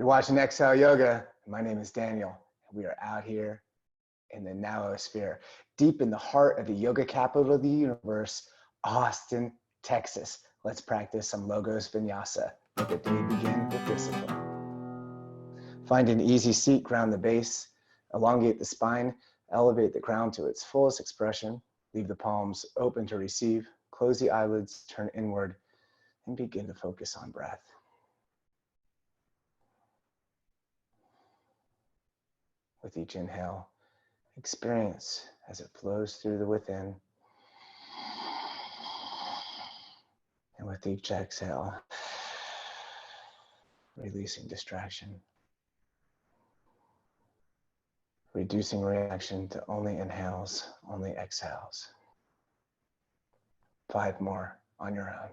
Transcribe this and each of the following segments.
You're watching Xhale Yoga. My name is Daniel, and we are out here in the Nowosphere, deep in the heart of the yoga capital of the universe, Austin, Texas. Let's practice some Logos Vinyasa. Let the day begin with discipline. Find an easy seat, ground the base, elongate the spine, elevate the crown to its fullest expression, leave the palms open to receive, close the eyelids, turn inward, and begin to focus on breath. With each inhale, experience as it flows through the within. And with each exhale, releasing distraction. Reducing reaction to only inhales, only exhales. 5 more on your own.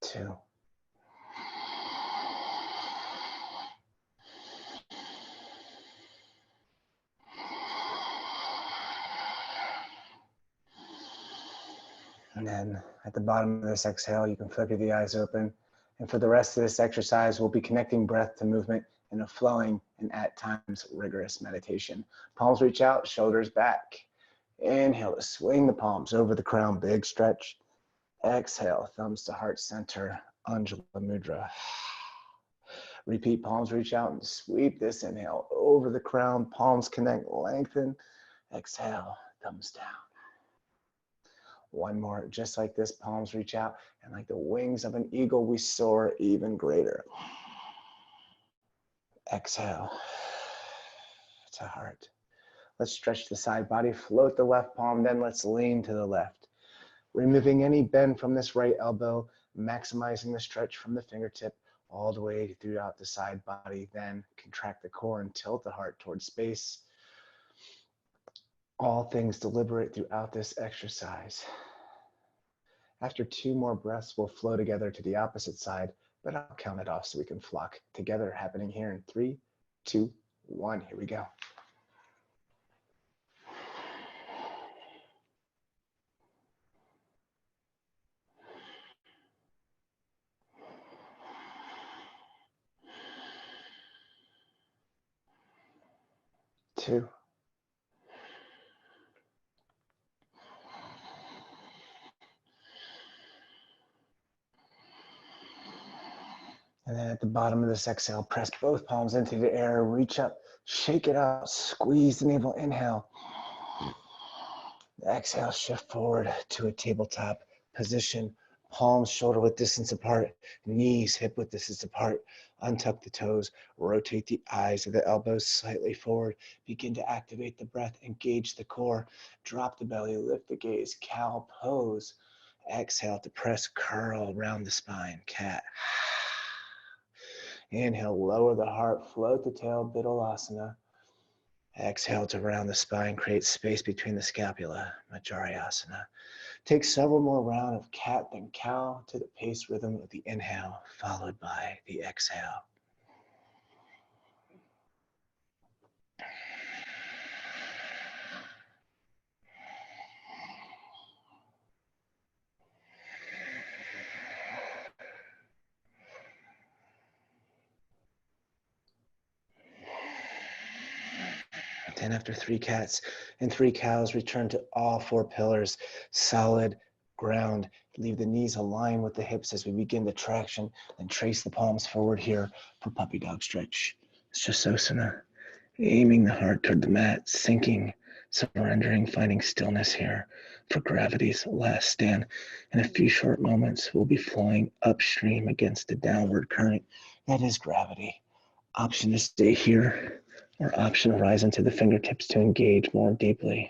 Two. And then at the bottom of this exhale, you can flicker the eyes open. And for the rest of this exercise, we'll be connecting breath to movement in a flowing and at times rigorous meditation. Palms reach out, shoulders back. Inhale to swing the palms over the crown, big stretch. Exhale, thumbs to heart center, Anjali Mudra. Repeat, palms reach out and sweep this inhale over the crown, palms connect, lengthen. Exhale, thumbs down. One more, just like this, palms reach out, and like the wings of an eagle, we soar even greater. Exhale to heart. Let's stretch the side body, float the left palm, then let's lean to the left. Removing any bend from this right elbow, maximizing the stretch from the fingertip all the way throughout the side body, then contract the core and tilt the heart towards space. All things deliberate throughout this exercise. After 2 more breaths, we'll flow together to the opposite side, but I'll count it off so we can flock together, happening here in 3, 2, 1. Here we go. Two. And then at the bottom of this exhale, press both palms into the air, reach up, shake it out, squeeze the navel, inhale. Exhale, shift forward to a tabletop position, palms shoulder width distance apart, knees hip width distance apart, untuck the toes, rotate the eyes of the elbows slightly forward, begin to activate the breath, engage the core, drop the belly, lift the gaze, cow pose. Exhale to press, curl around the spine, cat. Inhale, lower the heart, float the tail, Bidalasana. Exhale to round the spine, create space between the scapula, Majrayasana. Take several more rounds of cat then cow to the pace rhythm of the inhale, followed by the exhale. Then after 3 cats and 3 cows, return to all 4 pillars, solid ground. Leave the knees aligned with the hips as we begin the traction, and trace the palms forward here for puppy dog stretch. Shasosana, aiming the heart toward the mat, sinking, surrendering, finding stillness here for gravity's last stand. In a few short moments, we'll be flowing upstream against the downward current. That is gravity. Option to stay here, or option to rise into the fingertips to engage more deeply.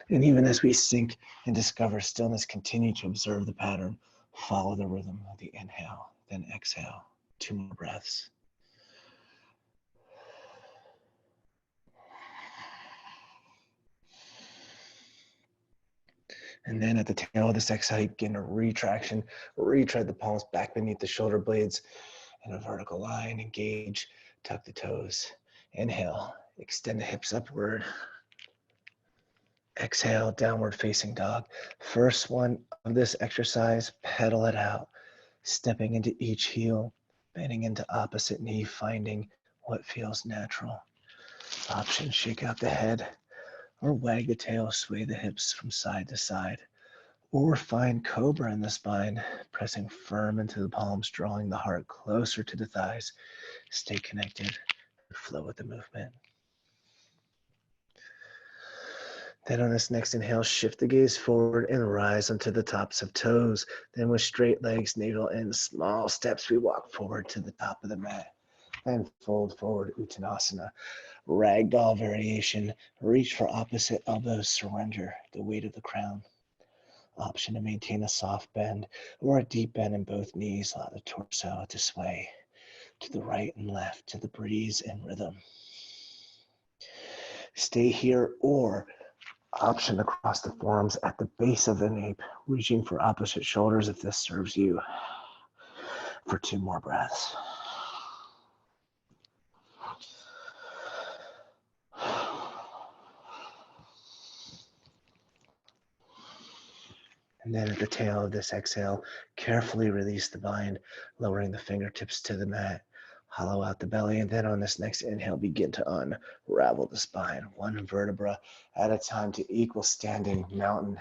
And even as we sink and discover stillness, continue to observe the pattern. Follow the rhythm of the inhale, then exhale. 2 more breaths. And then at the tail of this exhale, you begin a retraction. Retread the palms back beneath the shoulder blades in a vertical line. Engage, tuck the toes. Inhale, extend the hips upward. Exhale, downward facing dog. First one of this exercise, pedal it out. Stepping into each heel, bending into opposite knee, finding what feels natural. Option, shake out the head or wag the tail, sway the hips from side to side. Or find cobra in the spine, pressing firm into the palms, drawing the heart closer to the thighs. Stay connected, flow with the movement. Then on this next inhale, shift the gaze forward and rise onto the tops of toes. Then with straight legs, navel in, small steps, we walk forward to the top of the mat. And fold forward, Uttanasana. Ragdoll variation. Reach for opposite elbows, surrender the weight of the crown. Option to maintain a soft bend or a deep bend in both knees. Allow the torso to sway to the right and left to the breeze and rhythm. Stay here or option to cross the forearms at the base of the nape, reaching for opposite shoulders if this serves you. For 2 more breaths. And then at the tail of this exhale, carefully release the bind, lowering the fingertips to the mat. Hollow out the belly, and then on this next inhale, begin to unravel the spine, one vertebra at a time to equal standing mountain.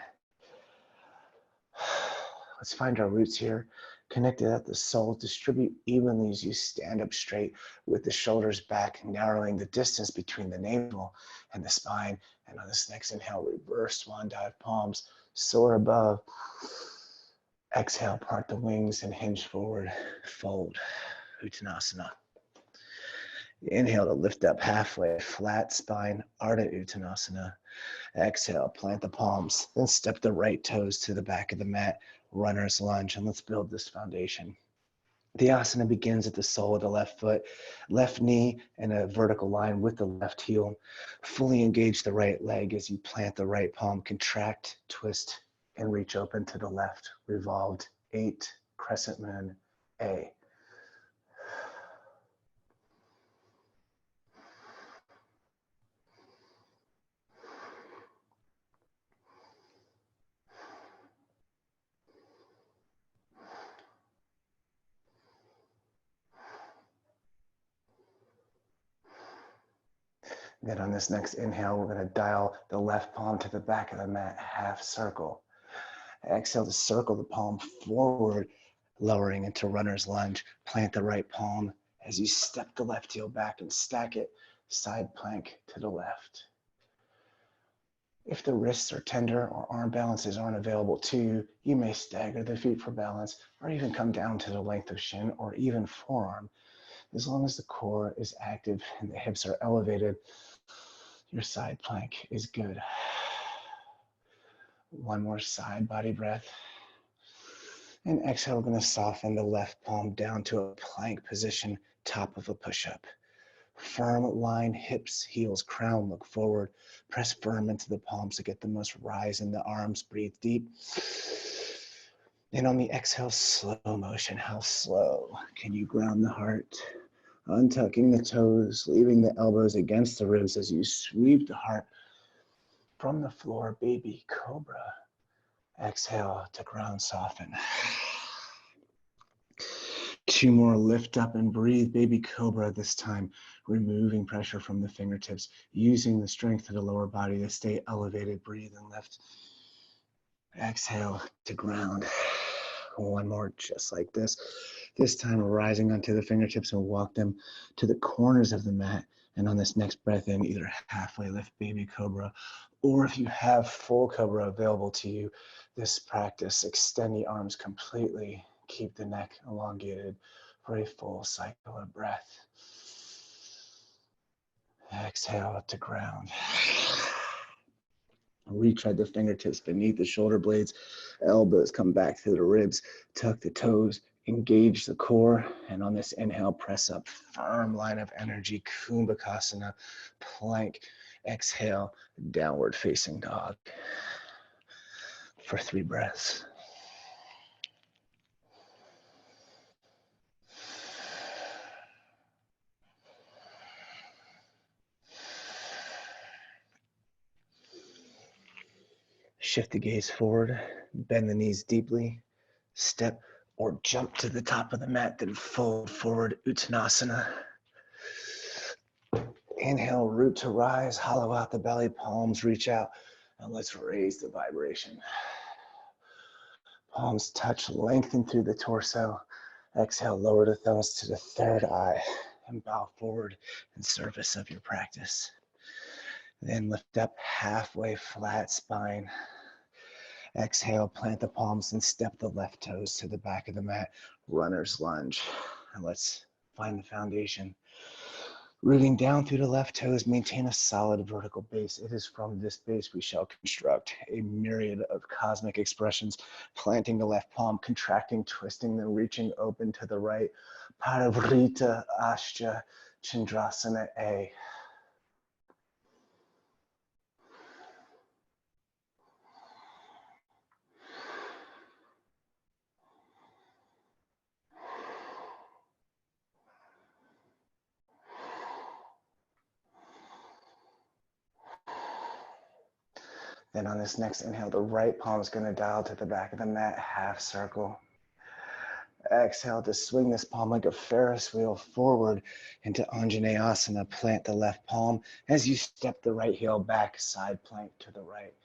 Let's find our roots here. Connected at the soul, distribute evenly as you stand up straight with the shoulders back, narrowing the distance between the navel and the spine. And on this next inhale, reverse swan dive, palms soar above. Exhale, part the wings and hinge forward, fold, Uttanasana. Inhale to lift up halfway, flat spine, Ardha Uttanasana. Exhale, plant the palms, then step the right toes to the back of the mat, runner's lunge, and let's build this foundation. The asana begins at the sole of the left foot, left knee in a vertical line with the left heel. Fully engage the right leg as you plant the right palm, contract, twist, and reach open to the left. Revolved 8, crescent moon, A. Then on this next inhale, we're going to dial the left palm to the back of the mat, half circle. Exhale to circle the palm forward, lowering into runner's lunge. Plant the right palm as you step the left heel back and stack it, side plank to the left. If the wrists are tender or arm balances aren't available to you, you may stagger the feet for balance or even come down to the length of shin or even forearm. As long as the core is active and the hips are elevated, your side plank is good. One more side body breath. And exhale, we're going to soften the left palm down to a plank position, top of a push-up. Firm line, hips, heels, crown, look forward. Press firm into the palms to get the most rise in the arms. Breathe deep. And on the exhale, slow motion. How slow can you ground the heart? Untucking the toes, leaving the elbows against the ribs as you sweep the heart from the floor, baby cobra. Exhale to ground soften. 2 more, lift up and breathe, baby cobra this time, removing pressure from the fingertips, using the strength of the lower body to stay elevated. Breathe and lift. Exhale to ground. 1 more, just like this. This time, rising onto the fingertips and walk them to the corners of the mat. And on this next breath in, either halfway lift, baby cobra, or if you have full cobra available to you, this practice, extend the arms completely, keep the neck elongated for a full cycle of breath. Exhale to ground. Retread the fingertips beneath the shoulder blades, elbows come back to the ribs, tuck the toes, engage the core, and on this inhale, press up, firm line of energy, Kumbhakasana, plank. Exhale, downward facing dog. for 3 breaths. Shift the gaze forward, bend the knees deeply, step or jump to the top of the mat, then fold forward, Uttanasana. Inhale, root to rise, hollow out the belly, palms reach out, and let's raise the vibration. Palms touch, lengthen through the torso. Exhale, lower the thumbs to the third eye and bow forward in service of your practice. Then lift up halfway, flat spine. Exhale, plant the palms and step the left toes to the back of the mat, runner's lunge. And let's find the foundation. Rooting down through the left toes, maintain a solid vertical base. It is from this base we shall construct a myriad of cosmic expressions, planting the left palm, contracting, twisting, then reaching open to the right. Parivrita Ashta Chandrasana A. Then on this next inhale, the right palm is going to dial to the back of the mat, half circle. Exhale to swing this palm like a Ferris wheel forward into Anjaneyasana. Plant the left palm as you step the right heel back, side plank to the right.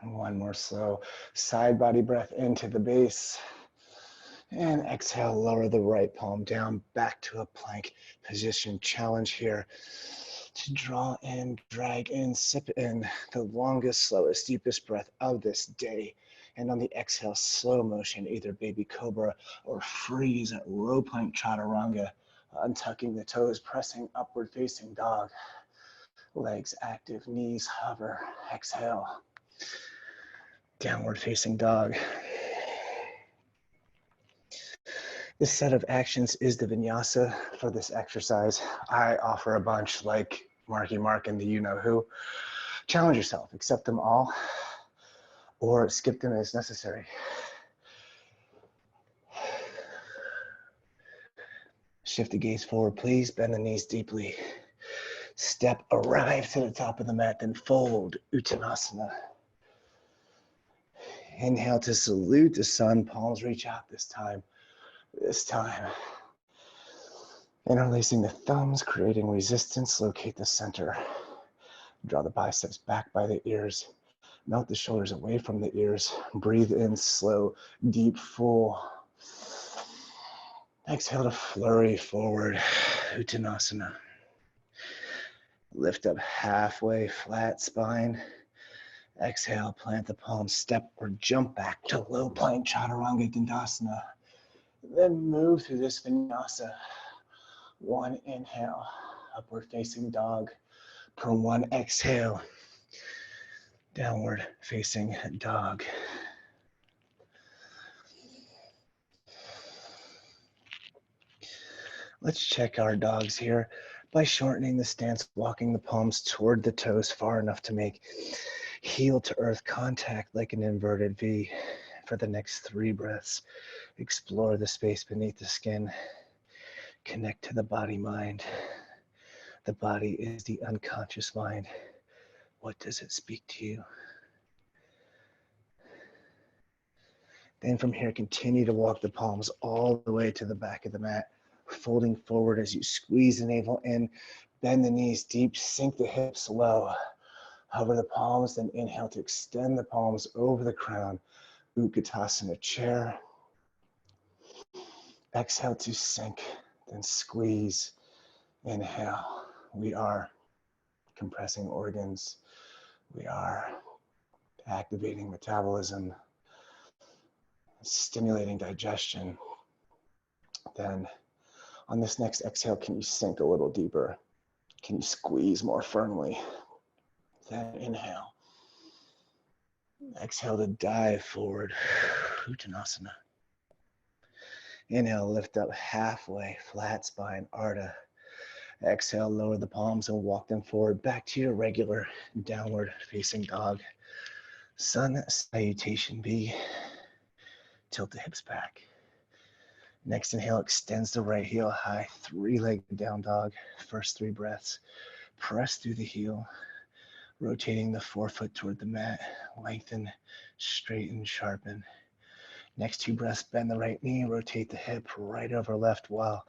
And one more slow side body breath into the base. And exhale, lower the right palm down, back to a plank position. Challenge here to draw in, drag in, sip in the longest, slowest, deepest breath of this day. And on the exhale, slow motion, either baby cobra or freeze at low plank chaturanga, untucking the toes, pressing upward facing dog. Legs active, knees hover. Exhale, downward facing dog. This set of actions is the vinyasa for this exercise. I offer a bunch like Marky Mark and the You Know Who. Challenge yourself, accept them all, or skip them as necessary. Shift the gaze forward, please. Bend the knees deeply. Step, arrive to the top of the mat, then fold, Uttanasana. Inhale to salute the sun, palms reach out this time. Interlacing the thumbs, creating resistance, locate the center. Draw the biceps back by the ears. Melt the shoulders away from the ears. Breathe in slow, deep, full. Exhale to flurry forward, Uttanasana. Lift up halfway, flat spine. Exhale, plant the palms, step or jump back to low plank chaturanga dandasana. Then move through this vinyasa. One inhale, upward facing dog. Per one exhale, downward facing dog. Let's check our dogs here by shortening the stance, walking the palms toward the toes far enough to make heel to earth contact like an inverted V. For the next 3 breaths, explore the space beneath the skin. Connect to the body mind. The body is the unconscious mind. What does it speak to you? Then from here, continue to walk the palms all the way to the back of the mat, folding forward as you squeeze the navel in, bend the knees deep, sink the hips low. Hover the palms, then inhale to extend the palms over the crown. Utkatasana chair. Exhale to sink, then squeeze. Inhale. We are compressing organs. We are activating metabolism, stimulating digestion. Then on this next exhale, can you sink a little deeper? Can you squeeze more firmly? Then inhale. Exhale to dive forward. Uttanasana. Inhale, lift up halfway, flat spine, Ardha. Exhale, lower the palms and walk them forward back to your regular downward facing dog. Sun salutation B. Tilt the hips back. Next inhale, extends the right heel high, three-legged down dog. First 3 breaths. Press through the heel, rotating the forefoot toward the mat. Lengthen, straighten, sharpen. Next 2 breaths, bend the right knee, rotate the hip right over left while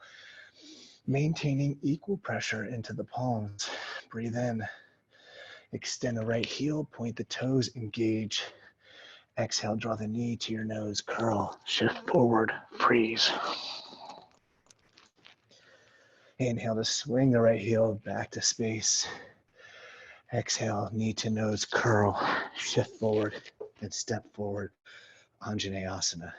maintaining equal pressure into the palms. Breathe in. Extend the right heel, point the toes, engage. Exhale, draw the knee to your nose, curl, shift forward, freeze. Inhale to swing the right heel back to space. Exhale, knee to nose, curl, shift forward, then step forward, Anjaneyasana.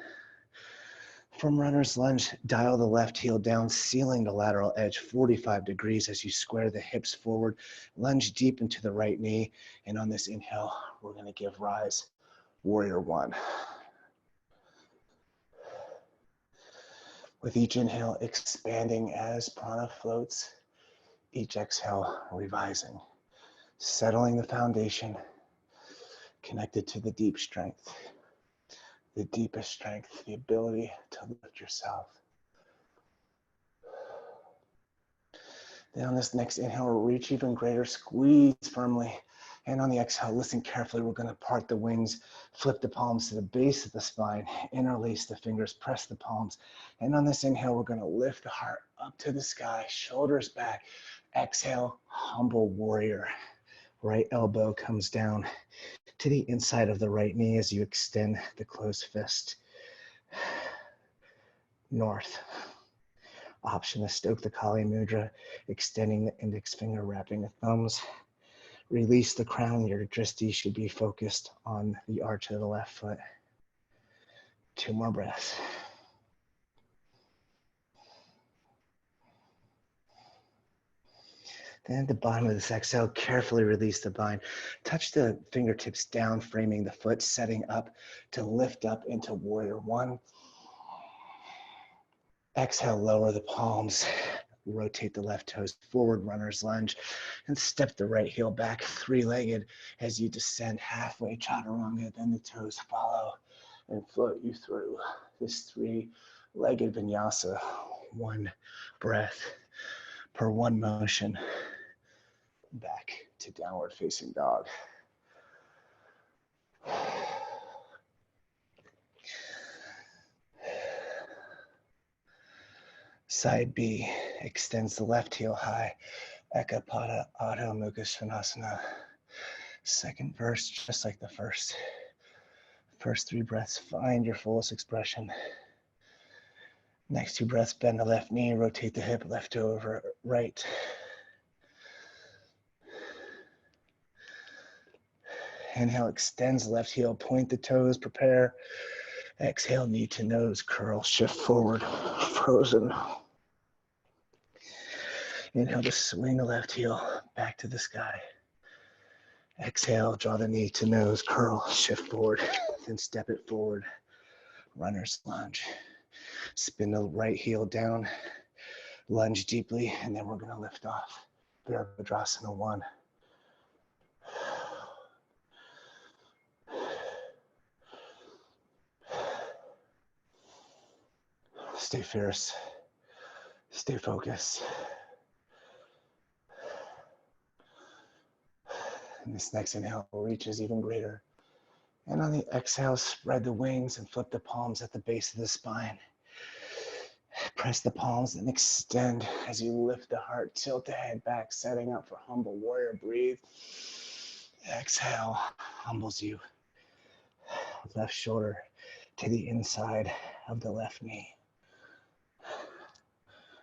From runner's lunge, dial the left heel down, sealing the lateral edge 45 degrees as you square the hips forward. Lunge deep into the right knee, and on this inhale, we're going to give rise, warrior 1. With each inhale, expanding as prana floats, each exhale, revising, settling the foundation, connected to the deep strength, the deepest strength, the ability to lift yourself. Then on this next inhale, reach even greater, squeeze firmly. And on the exhale, listen carefully. We're going to part the wings, flip the palms to the base of the spine, interlace the fingers, press the palms. And on this inhale, we're going to lift the heart up to the sky, shoulders back. Exhale, humble warrior. Right elbow comes down to the inside of the right knee as you extend the closed fist north. Option to stoke the Kali Mudra, extending the index finger, wrapping the thumbs. Release the crown. Your drishti should be focused on the arch of the left foot. 2 more breaths. Then at the bottom of this exhale, carefully release the bind. Touch the fingertips down, framing the foot, setting up to lift up into warrior 1. Exhale, lower the palms. Rotate the left toes forward, runner's lunge, and step the right heel back, 3-legged as you descend halfway, chaturanga. Then the toes follow and float you through this 3-legged vinyasa. 1 breath per 1 motion. Back to downward facing dog. Side B extends the left heel high. Ekapada Adho Mukha Svanasana. Second verse, just like the first. First 3 breaths, find your fullest expression. Next 2 breaths, bend the left knee, rotate the hip, left over right. Inhale, extends left heel, point the toes, prepare. Exhale, knee to nose, curl, shift forward, frozen. Inhale, just swing the left heel back to the sky. Exhale, draw the knee to nose, curl, shift forward, then step it forward, runner's lunge. Spin the right heel down, lunge deeply, and then we're gonna lift off. Virabhadrasana 1. Stay fierce, stay focused. And this next inhale reaches even greater. And on the exhale, spread the wings and flip the palms at the base of the spine. Press the palms and extend as you lift the heart, tilt the head back, setting up for humble warrior. Breathe. Exhale, humbles you. Left shoulder to the inside of the left knee.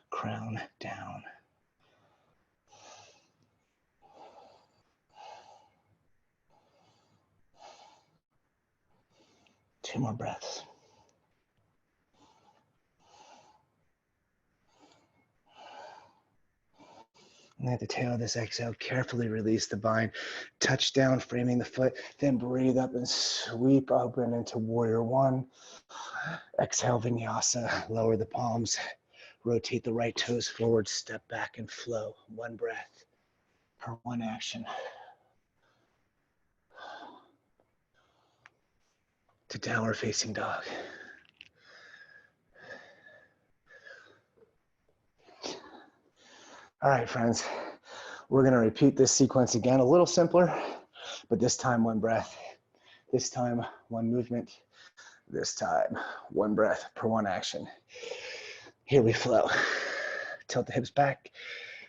Crown down. Two more breaths. And at the tail of this exhale, carefully release the bind. Touch down, framing the foot. Then breathe up and sweep open into warrior one. Exhale, vinyasa. Lower the palms. Rotate the right toes forward. Step back and flow. One breath per one action. To downward facing dog. All right, friends. We're going to repeat this sequence again, a little simpler, but this time one breath. This time one movement. This time one breath per one action. Here we flow. Tilt the hips back,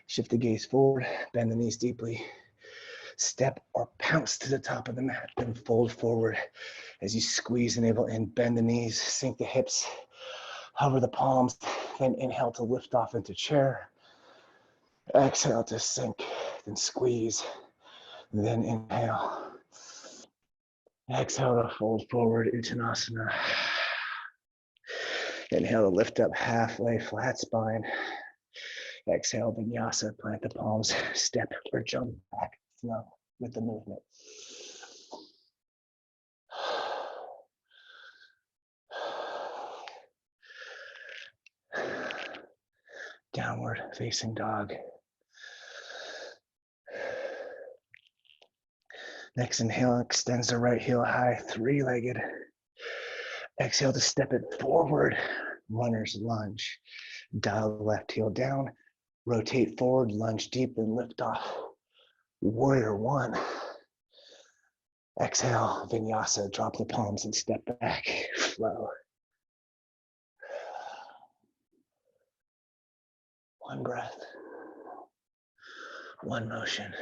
shift the gaze forward, bend the knees deeply. Step or pounce to the top of the mat, then fold forward as you squeeze the navel in, bend the knees, sink the hips, hover the palms, then inhale to lift off into chair. Exhale to sink, then squeeze, then inhale. Exhale to fold forward, Uttanasana. Inhale to lift up halfway, flat spine. Exhale, vinyasa, plant the palms, step or jump back, flow with the movement. Downward facing dog. Next inhale, extends the right heel high, three-legged. Exhale to step it forward, runner's lunge. Dial the left heel down, rotate forward, lunge deep and lift off. Warrior one. Exhale, vinyasa, drop the palms and step back, flow. One breath, one motion.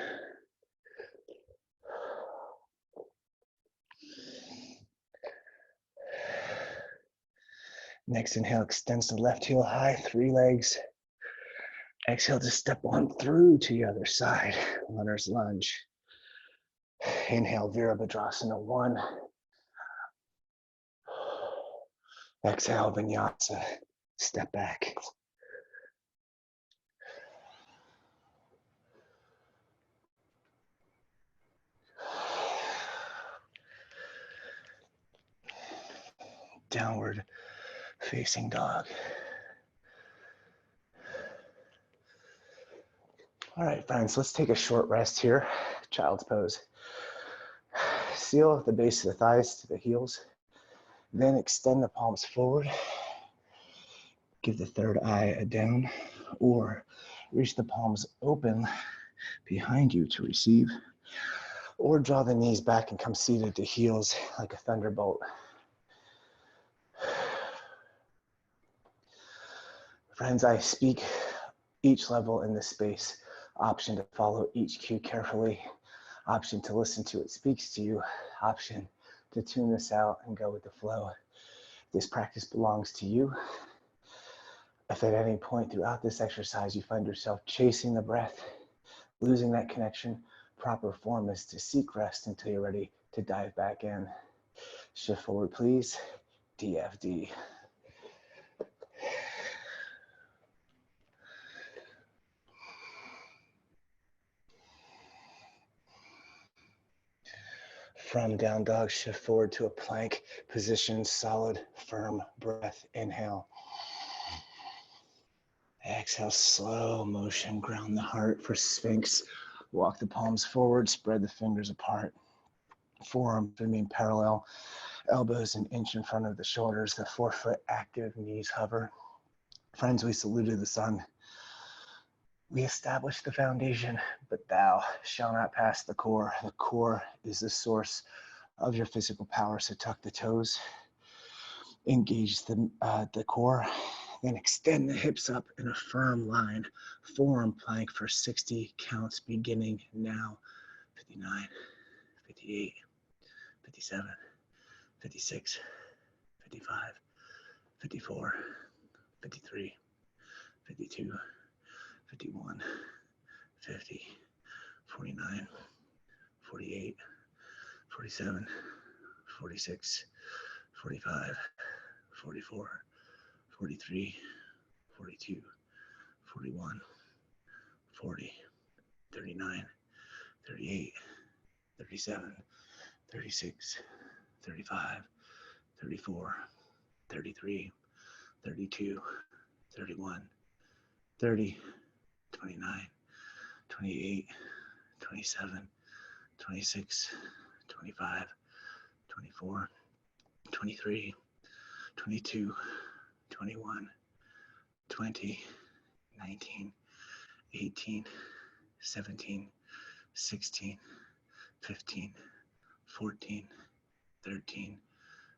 Next inhale, extends the left heel high, three legs. Exhale to step on through to the other side, runner's lunge. Inhale, Virabhadrasana one. Exhale, vinyasa, step back. Downward facing dog. All right, friends, let's take a short rest here. Child's pose. Seal the base of the thighs to the heels. Then extend the palms forward. Give the third eye a down, or reach the palms open behind you to receive, or draw the knees back and come seated to heels like a thunderbolt. Friends, I speak each level in this space. Option to follow each cue carefully. Option to listen to it speaks to you. Option to tune this out and go with the flow. This practice belongs to you. If at any point throughout this exercise you find yourself chasing the breath, losing that connection, proper form is to seek rest until you're ready to dive back in. Shift forward, please. DFD. From down dog, shift forward to a plank position, solid, firm breath. Inhale. Exhale, slow motion, ground the heart for Sphinx. Walk the palms forward, spread the fingers apart. Forearms remain parallel, elbows an inch in front of the shoulders, the forefoot active, knees hover. Friends, we saluted the sun. We established the foundation, but thou shall not pass the core. The core is the source of your physical power, so tuck the toes, engage the core, then extend the hips up in a firm line. Forearm plank for 60 counts beginning now. 59, 58, 57, 56, 55, 54, 53, 52, 51, 50, 49, 48, 47, 46, 45, 44, 43, 42, 41, 40, 39, 38, 37, 36, 35, 34, 33, 32, 31, 30, 29, 28, 27, 26, 25, 24, 23, 22, 21, 20, 19, 18, 17, 16, 15, 14, 13,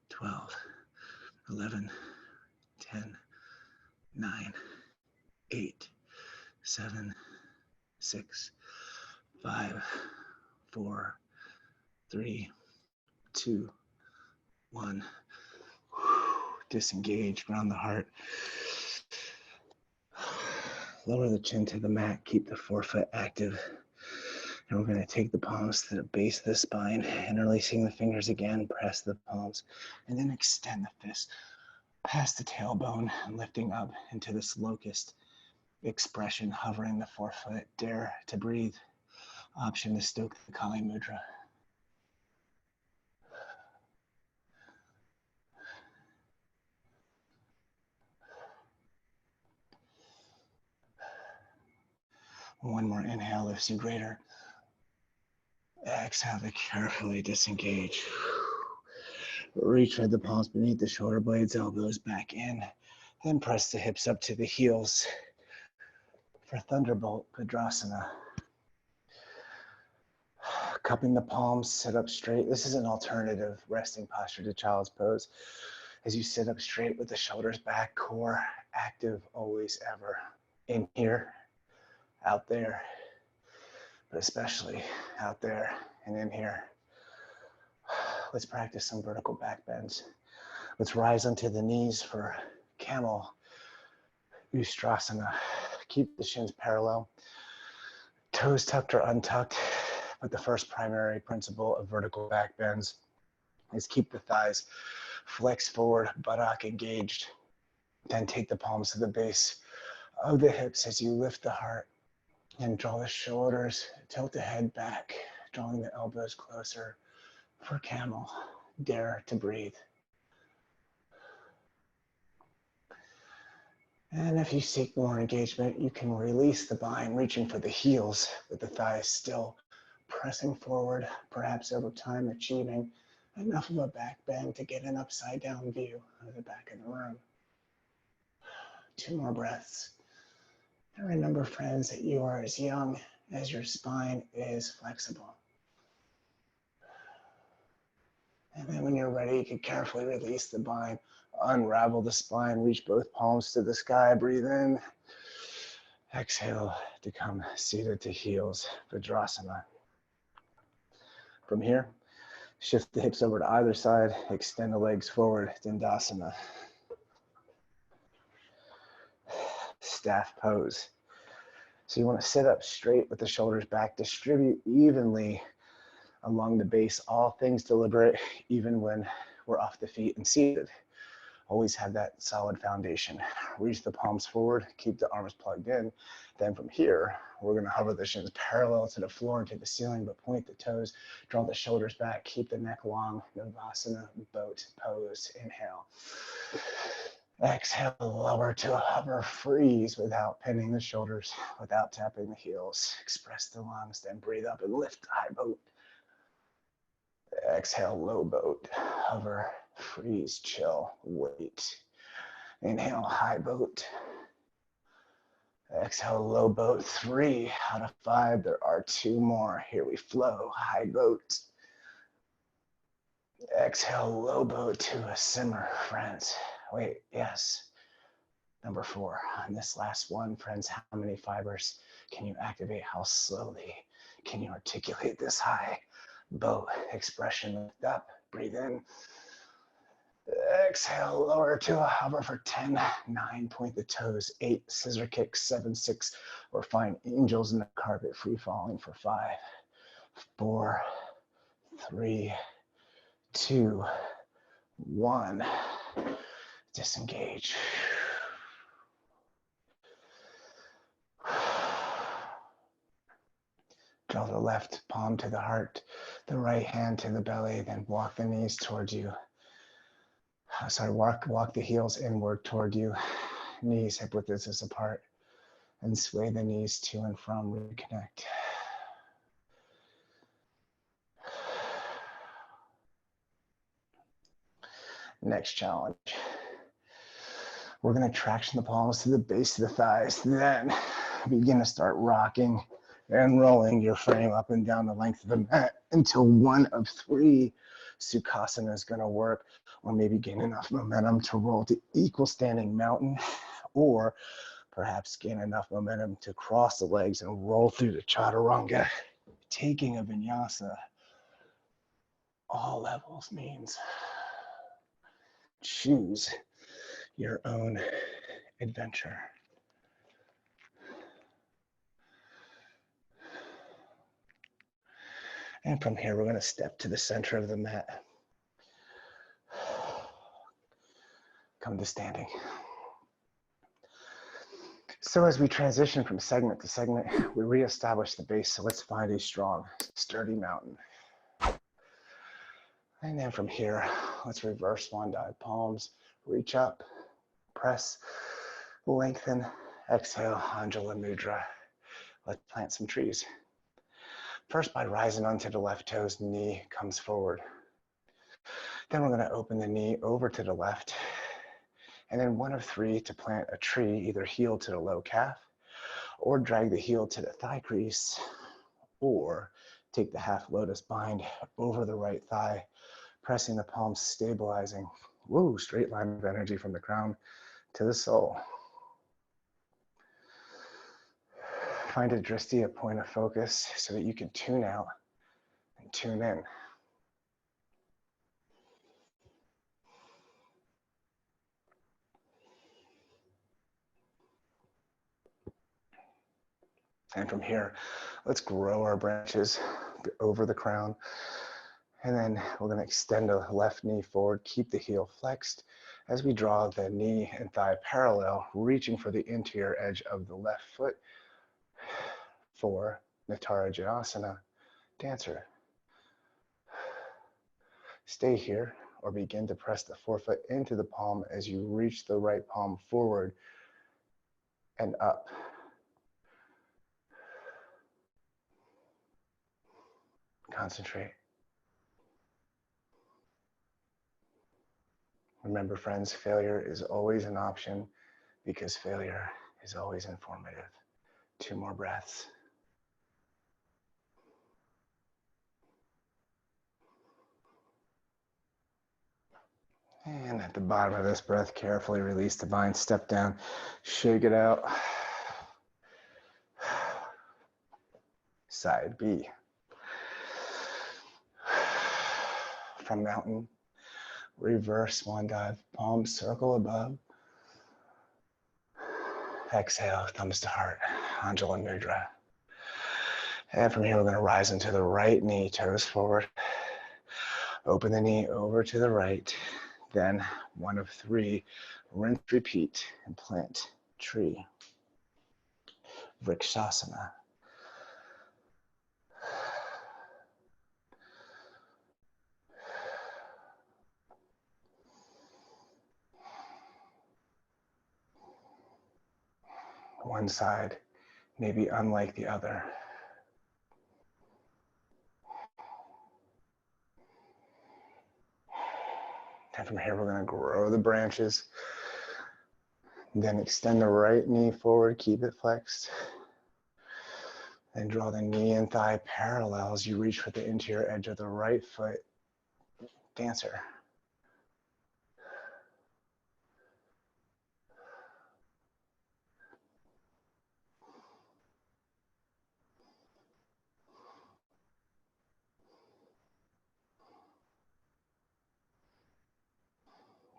12, 11, 10, 9, 8, 7, 6, 5, 4, 3, 2, 1. Disengage, ground the heart. Lower the chin to the mat, keep the forefoot active. And we're going to take the palms to the base of the spine, interlacing the fingers again, press the palms, and then extend the fist past the tailbone and lifting up into this locust expression, hovering the forefoot. Dare to breathe. Option to stoke the Kali Mudra. One more inhale lifts you greater. Exhale to carefully disengage. Retread the palms beneath the shoulder blades, elbows back in. Then press the hips up to the heels for Thunderbolt Vajrasana. Cupping the palms, sit up straight. This is an alternative resting posture to child's pose. As you sit up straight with the shoulders back, core active always, ever. In here, out there, but especially out there and in here. Let's practice some vertical back bends. Let's rise onto the knees for camel Ustrasana. Keep the shins parallel, toes tucked or untucked. But the first primary principle of vertical back bends is keep the thighs flexed forward, buttock engaged. Then take the palms to the base of the hips as you lift the heart and draw the shoulders, tilt the head back, drawing the elbows closer for camel. Dare to breathe. And if you seek more engagement, you can release the bind, reaching for the heels with the thighs still pressing forward, perhaps over time achieving enough of a back bend to get an upside down view of the back of the room. 2 more breaths. And remember, friends, that you are as young as your spine is flexible. And then when you're ready, you can carefully release the bind, unravel the spine, reach both palms to the sky, breathe in. Exhale to come seated to heels, Vajrasana. From here, shift the hips over to either side, extend the legs forward, Dandasana. Staff pose. So you want to sit up straight with the shoulders back, distribute evenly along the base, all things deliberate, even when we're off the feet and seated. Always have that solid foundation. Reach the palms forward, keep the arms plugged in. Then from here, we're gonna hover the shins parallel to the floor and to the ceiling, but point the toes, draw the shoulders back, keep the neck long, Navasana boat pose. Inhale. Exhale, lower to a hover, freeze without pinning the shoulders, without tapping the heels. Express the lungs, then breathe up and lift, high boat. Exhale, low boat, hover, freeze, chill, wait. Inhale, high boat. Exhale, low boat. 3 out of 5. There are 2 more. Here we flow, high boat. Exhale, low boat to a simmer, friends. Wait, yes. Number 4. On this last one, friends, how many fibers can you activate? How slowly can you articulate this high boat expression? Lift up, breathe in. Exhale, lower to a hover for 10, 9, point the toes, 8, scissor kick, 7, 6, or find angels in the carpet, free falling for 5, 4, 3, 2, 1. Disengage. Draw the left palm to the heart, the right hand to the belly, then walk the knees towards you. Sorry, walk the heels inward toward you, knees hip width distance apart, and sway the knees to and from, reconnect. Next challenge. We're going to traction the palms to the base of the thighs, then begin to start rocking and rolling your frame up and down the length of the mat until one of three Sukhasana is going to work, or maybe gain enough momentum to roll to equal standing mountain, or perhaps gain enough momentum to cross the legs and roll through to Chaturanga. Taking a vinyasa, all levels means choose your own adventure. And from here, we're going to step to the center of the mat. Come to standing. So as we transition from segment to segment, we reestablish the base. So let's find a strong, sturdy mountain. And then from here, let's reverse swan dive. Palms, reach up, press, lengthen, exhale, Anjali Mudra. Let's plant some trees. First, by rising onto the left toes, knee comes forward. Then we're going to open the knee over to the left. And then one of three to plant a tree, either heel to the low calf, or drag the heel to the thigh crease, or take the half lotus bind over the right thigh, pressing the palms, stabilizing. Woo, straight line of energy from the crown to the sole. Find a drishti, a point of focus, so that you can tune out and tune in. And from here, let's grow our branches over the crown. And then we're going to extend the left knee forward, keep the heel flexed as we draw the knee and thigh parallel, reaching for the interior edge of the left foot for Natarajasana, dancer. Stay here or begin to press the forefoot into the palm as you reach the right palm forward and up. Concentrate. Remember, friends, failure is always an option because failure is always informative. 2 more breaths. And at the bottom of this breath, carefully release the bind, step down, shake it out. Side B. From mountain, reverse swan dive, palms circle above. Exhale, thumbs to heart, Anjali Mudra. And from here, we're going to rise into the right knee, toes forward. Open the knee over to the right. Then one of three, rinse, repeat, and plant tree. Vrikshasana. One side may be unlike the other. And from here, we're going to grow the branches. Then extend the right knee forward, keep it flexed. Then draw the knee and thigh parallel as you reach for the interior edge of the right foot, dancer.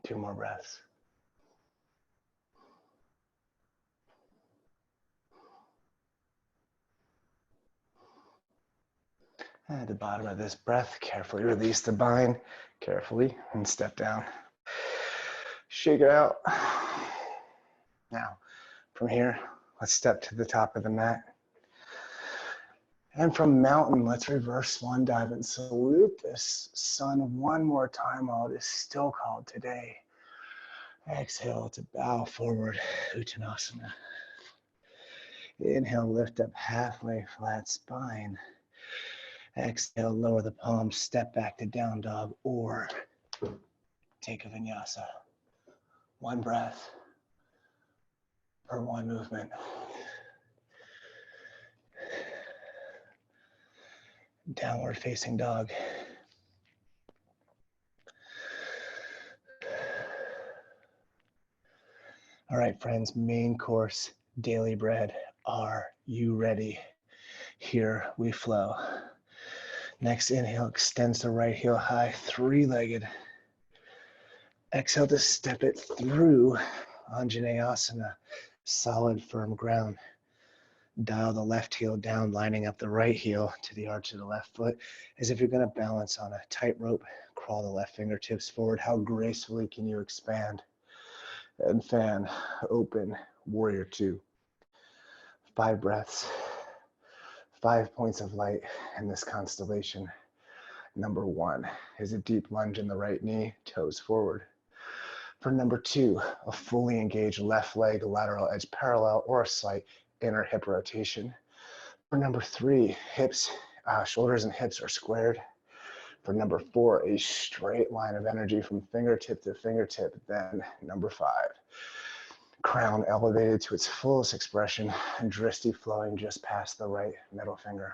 Two more breaths. And at the bottom of this breath, carefully release the bind, carefully, and step down. Shake it out. Now, from here, let's step to the top of the mat. And from mountain, let's reverse swan dive and salute this sun one more time while it is still called today. Exhale to bow forward, Uttanasana. Inhale, lift up halfway, flat spine. Exhale, lower the palms, step back to down dog or take a vinyasa. One breath per one movement. Downward facing dog. All right, friends, main course, daily bread. Are you ready? Here we flow. Next inhale, extends the right heel high, three-legged. Exhale to step it through Anjaneyasana, solid firm ground. Dial the left heel down, lining up the right heel to the arch of the left foot, as if you're gonna balance on a tightrope. Crawl the left fingertips forward. How gracefully can you expand? And fan, open, warrior two. 5 breaths, 5 points of light in this constellation. Number 1 is a deep lunge in the right knee, toes forward. For number 2, a fully engaged left leg, lateral edge parallel, or a slight inner hip rotation. For number 3, shoulders and hips are squared. For number 4, a straight line of energy from fingertip to fingertip. Then number 5, crown elevated to its fullest expression and drishti flowing just past the right middle finger.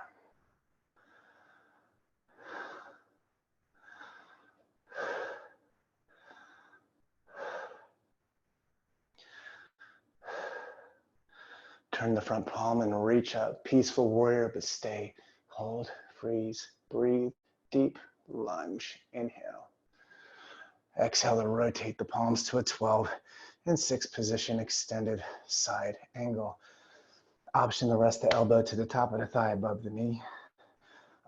Turn the front palm and reach up. Peaceful warrior, but stay. Hold, freeze, breathe, deep lunge. Inhale. Exhale to rotate the palms to a 12 and 6 position, extended side angle. Option to rest the elbow to the top of the thigh above the knee.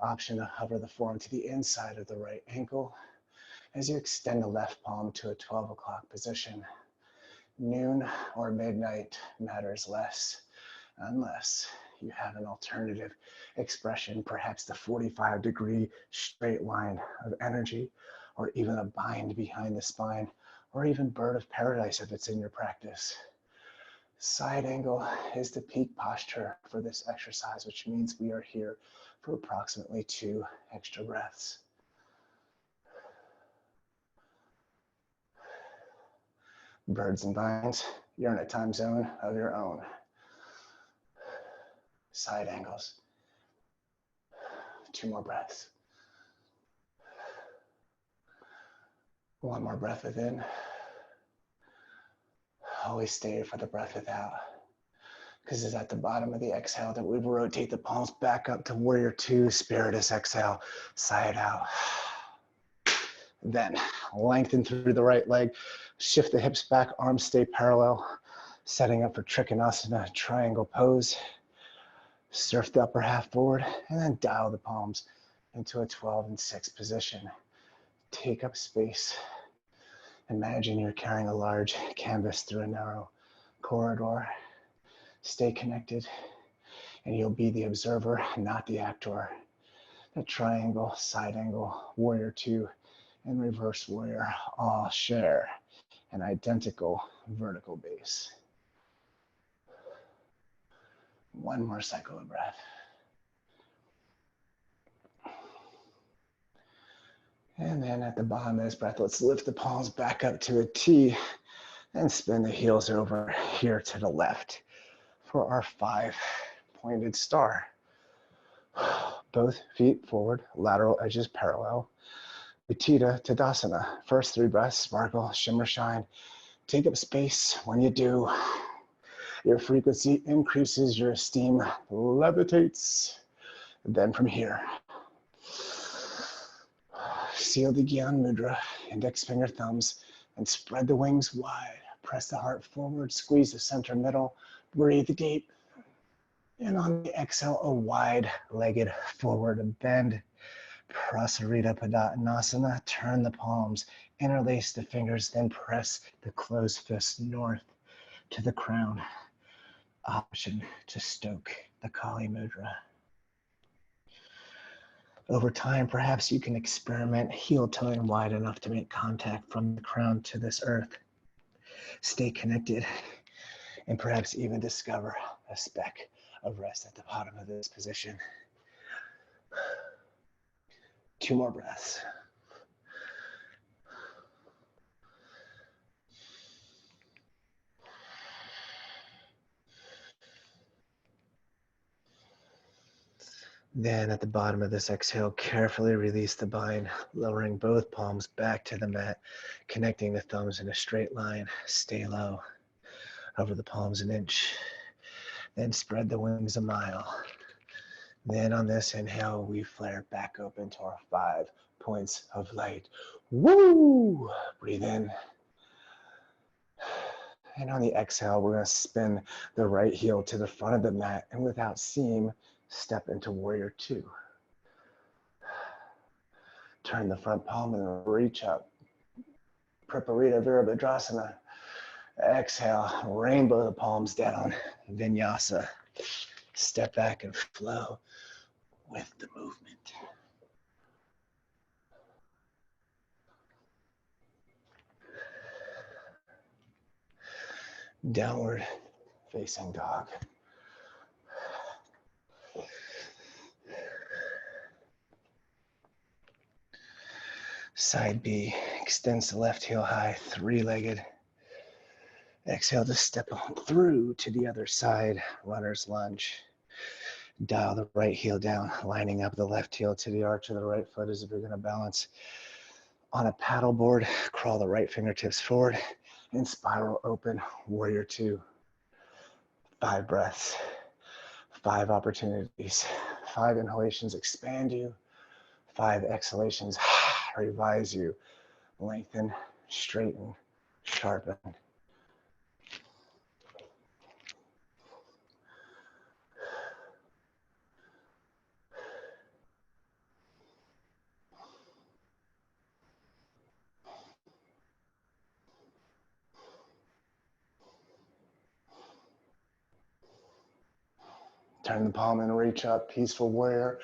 Option to hover the forearm to the inside of the right ankle as you extend the left palm to a 12 o'clock position. Noon or midnight matters less, unless you have an alternative expression, perhaps the 45-degree straight line of energy, or even a bind behind the spine, or even bird of paradise if it's in your practice. Side angle is the peak posture for this exercise, which means we are here for approximately 2 extra breaths. Birds and vines, you're in a time zone of your own. Side angles. 2 more breaths. 1 more breath within. Always stay for the breath without, because it's at the bottom of the exhale that we rotate the palms back up to warrior two, spiritus exhale, side out. Then lengthen through the right leg, shift the hips back, arms stay parallel, setting up for Trikonasana, triangle pose. Surf the upper half forward and then dial the palms into a 12 and 6 position. Take up space. Imagine you're carrying a large canvas through a narrow corridor. Stay connected, and you'll be the observer, not the actor. The triangle, side angle, warrior two, and reverse warrior all share an identical vertical base. 1 more cycle of breath. And then at the bottom of this breath, let's lift the palms back up to a T and spin the heels over here to the left for our 5-pointed star. Both feet forward, lateral edges parallel. Utthita Tadasana. First 3 breaths, sparkle, shimmer, shine. Take up space. When you do, your frequency increases, your esteem levitates. Then from here, seal the Gyan Mudra, index finger thumbs, and spread the wings wide. Press the heart forward, squeeze the center middle, breathe deep. And on the exhale, a wide-legged forward bend. Prasarita Padottanasana. Turn the palms, interlace the fingers, then press the closed fist north to the crown. Option to stoke the Kali Mudra. Over time, perhaps you can experiment heel toeing wide enough to make contact from the crown to this earth. Stay connected and perhaps even discover a speck of rest at the bottom of this position. 2 more breaths. Then at the bottom of this exhale, carefully release the bind, lowering both palms back to the mat, connecting the thumbs in a straight line. Stay low. Over the palms an inch. Then spread the wings a mile. Then on this inhale, we flare back open to our 5 points of light. Woo! Breathe in. And on the exhale, we're going to spin the right heel to the front of the mat, and without seam, step into warrior 2. Turn the front palm and reach up. Praparita Virabhadrasana. Exhale, rainbow the palms down. Vinyasa. Step back and flow with the movement. Downward facing dog. Side B, extends the left heel high, 3-legged. Exhale to step on through to the other side, runner's lunge. Dial the right heel down, lining up the left heel to the arch of the right foot as if you're going to balance on a paddle board. Crawl the right fingertips forward and spiral open, warrior 2. 5 breaths, 5 opportunities, 5 inhalations expand you, 5 exhalations revise you. Lengthen, straighten, sharpen. Turn the palm and reach up, peaceful warrior.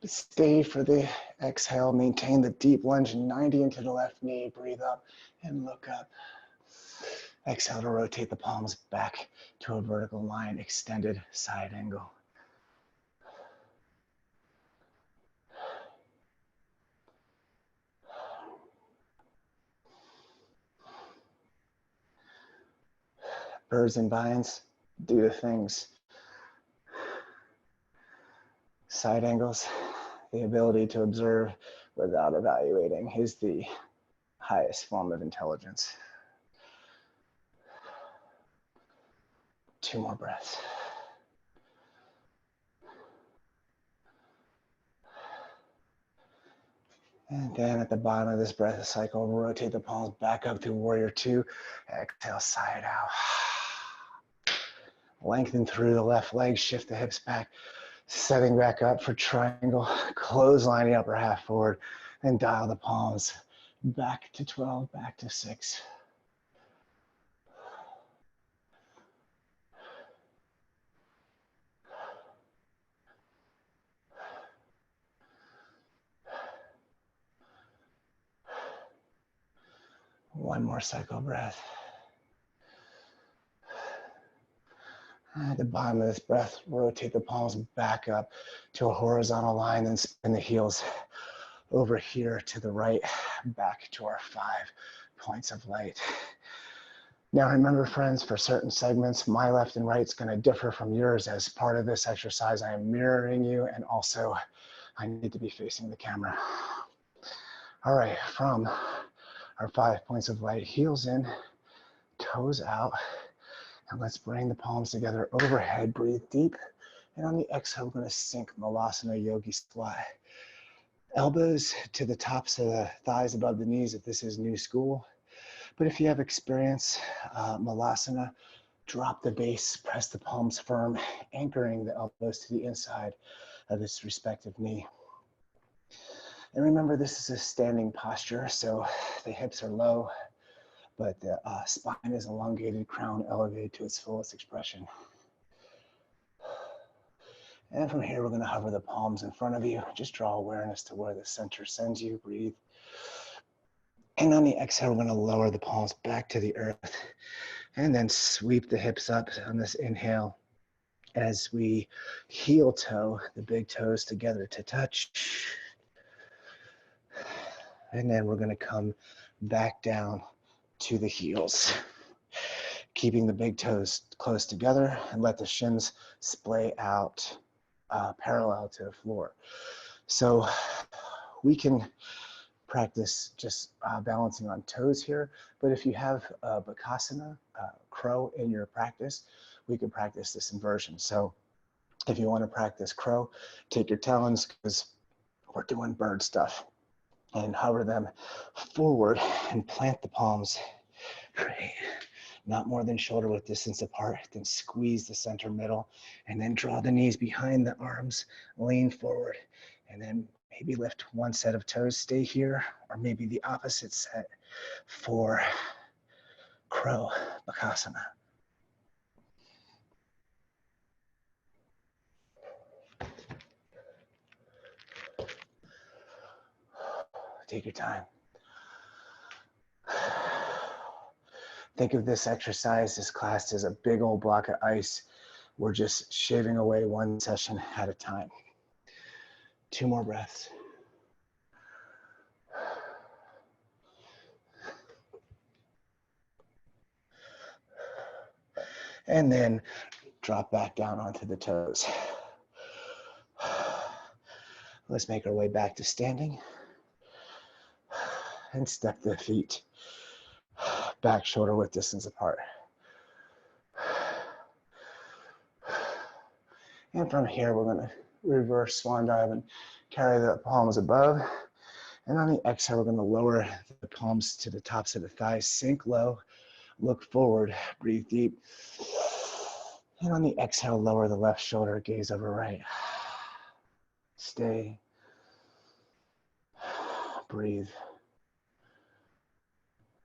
But stay for the exhale, maintain the deep lunge, 90 into the left knee, breathe up and look up. Exhale to rotate the palms back to a vertical line, extended side angle. Birds and vines, do the things. Side angles, the ability to observe without evaluating is the highest form of intelligence. 2 more breaths. And then at the bottom of this breath cycle, rotate the palms back up to warrior 2. Exhale, side out. Lengthen through the left leg, shift the hips back, setting back up for triangle. Clothesline the upper half forward, and dial the palms back to 12, back to 6. One more cycle breath. At the bottom of this breath, rotate the palms back up to a horizontal line, then spin the heels over here to the right, back to our 5 points of light. Now remember, friends, for certain segments, my left and right is going to differ from yours. As part of this exercise, I am mirroring you, and also I need to be facing the camera. All right, from our 5 points of light, heels in, toes out, and let's bring the palms together overhead, breathe deep, and on the exhale, we're going to sink Malasana Yogi Squat. Elbows to the tops of the thighs above the knees if this is new school. But if you have experience, Malasana, drop the base, press the palms firm, anchoring the elbows to the inside of its respective knee. And remember, this is a standing posture, so the hips are low, but the spine is elongated, crown elevated to its fullest expression. And from here, we're going to hover the palms in front of you. Just draw awareness to where the center sends you. Breathe. And on the exhale, we're going to lower the palms back to the earth and then sweep the hips up on this inhale as we heel toe the big toes together to touch. And then we're going to come back down to the heels, keeping the big toes close together and let the shins splay out parallel to the floor. So we can practice just balancing on toes here, but if you have Bakasana, crow in your practice, we can practice this inversion. So if you want to practice crow, take your talons, because we're doing bird stuff, and hover them forward and plant the palms, right? Not more than shoulder width distance apart. Then squeeze the center middle, and then draw the knees behind the arms, lean forward, and then maybe lift one set of toes, stay here, or maybe the opposite set for crow Bakasana. Take your time. Think of this exercise, this class, as a big old block of ice. We're just shaving away one session at a time. 2 more breaths. And then drop back down onto the toes. Let's make our way back to standing. And step the feet back shoulder width distance apart. And from here, we're going to reverse swan dive and carry the palms above. And on the exhale, we're going to lower the palms to the tops of the thighs, sink low, look forward, breathe deep. And on the exhale, lower the left shoulder, gaze over right. Stay. Breathe.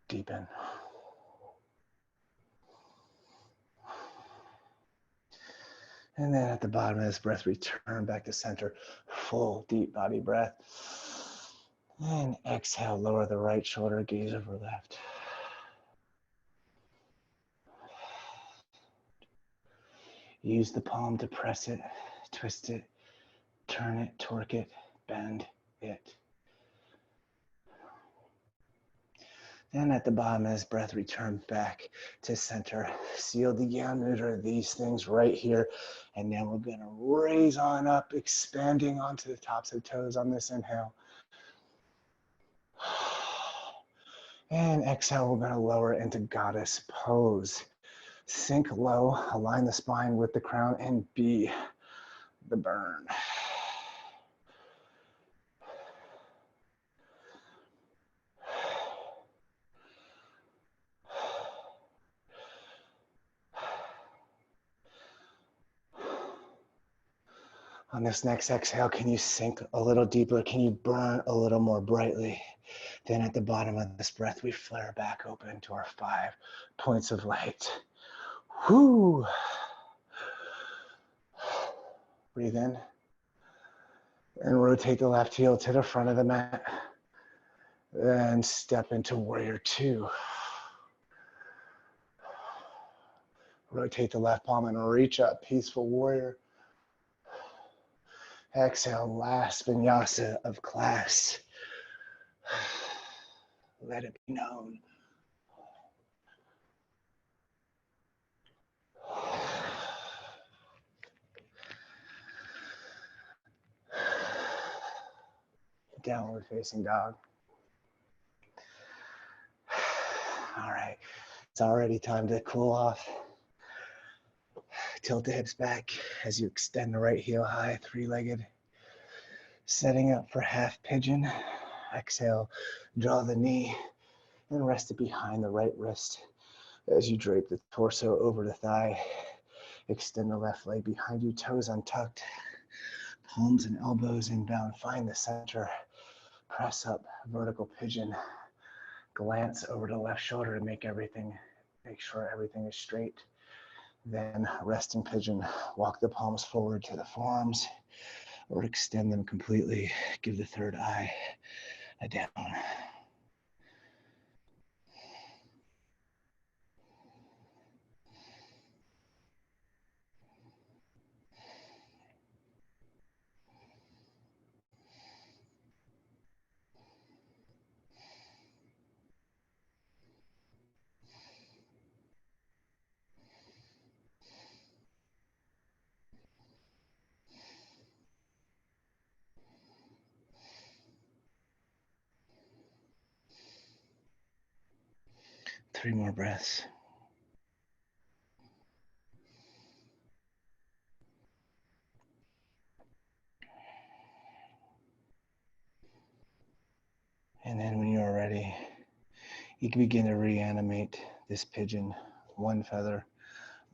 Deepen. And then at the bottom of this breath, return back to center. Full, deep body breath. And exhale, lower the right shoulder, gaze over left. Use the palm to press it, twist it, turn it, torque it, bend it. And at the bottom of this breath, return back to center. Seal the Yan Mudra, these things right here. And then we're going to raise on up, expanding onto the tops of toes on this inhale. And exhale, we're going to lower into goddess pose. Sink low, align the spine with the crown, and be the burn. On this next exhale, can you sink a little deeper? Can you burn a little more brightly? Then at the bottom of this breath, we flare back open to our 5 points of light. Whoo! Breathe in. And rotate the left heel to the front of the mat. Then step into warrior 2. Rotate the left palm and reach up, peaceful warrior. Exhale, last vinyasa of class. Let it be known. Downward facing dog. All right, it's already time to cool off. Tilt the hips back as you extend the right heel high, 3-legged. Setting up for half pigeon. Exhale, draw the knee and rest it behind the right wrist as you drape the torso over the thigh. Extend the left leg behind you, toes untucked, palms and elbows inbound. Find the center. Press up, vertical pigeon. Glance over the left shoulder to make sure everything is straight. Then resting pigeon, walk the palms forward to the forearms or extend them completely. Give the third eye a down. Three more breaths. And then when you're ready, you can begin to reanimate this pigeon, one feather,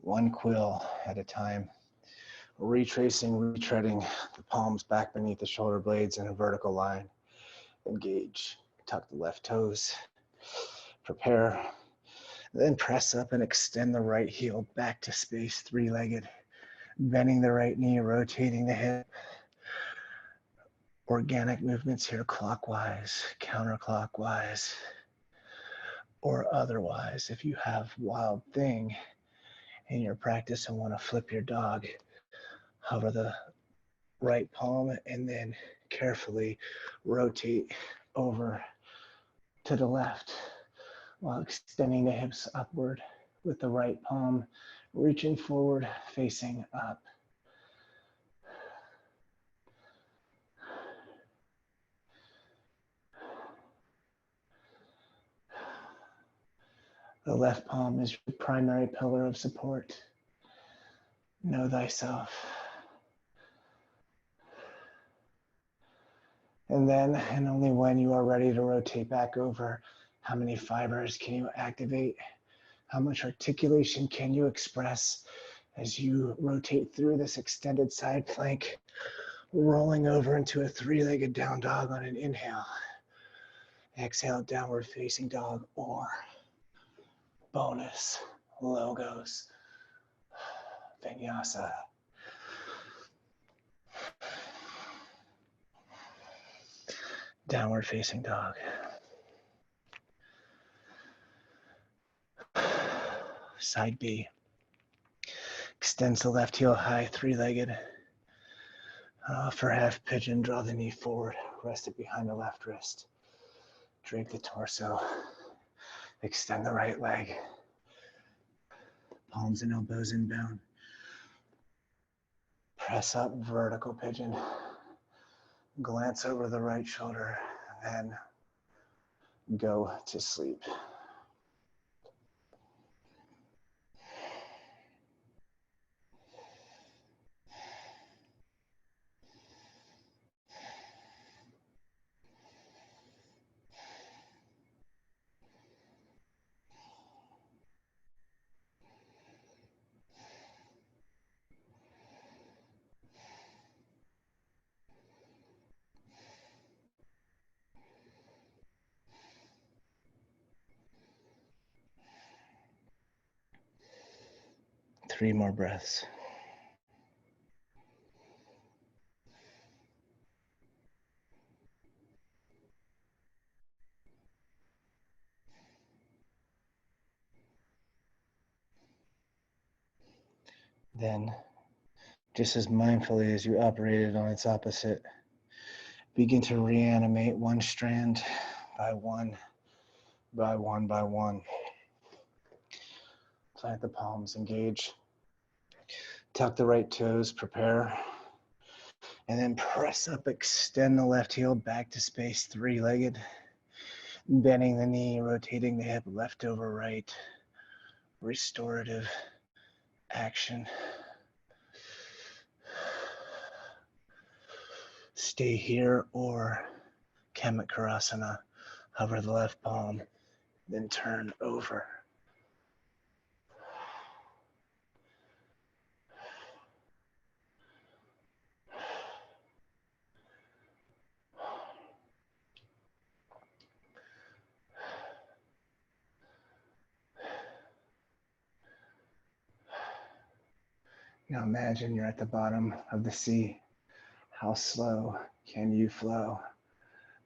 one quill at a time, retracing, retreading the palms back beneath the shoulder blades in a vertical line. Engage, tuck the left toes, prepare, then press up and extend the right heel back to space, three-legged, bending the right knee, rotating the hip. Organic movements here, clockwise, counterclockwise, or otherwise. If you have wild thing in your practice and want to flip your dog, hover the right palm and then carefully rotate over to the left while extending the hips upward with the right palm, reaching forward, facing up. The left palm is your primary pillar of support. Know thyself. And then, and only when you are ready to rotate back over, how many fibers can you activate? How much articulation can you express as you rotate through this extended side plank, rolling over into a three-legged down dog on an inhale. Exhale, downward facing dog, or bonus, logos, vinyasa. Downward facing dog. Side B. Extends the left heel high, three-legged. For half pigeon, draw the knee forward, rest it behind the left wrist. Drape the torso. Extend the right leg. Palms and elbows inbound. Press up, vertical pigeon. Glance over the right shoulder, then go to sleep. Three more breaths. Then, just as mindfully as you operated on its opposite, begin to reanimate one strand by one, by one, by one. Plant the palms, engage. Tuck the right toes, prepare. And then press up, extend the left heel back to space, three-legged. Bending the knee, rotating the hip, left over right. Restorative action. Stay here or Kamakirasana. Hover the left palm, then turn over. Now imagine you're at the bottom of the sea. How slow can you flow?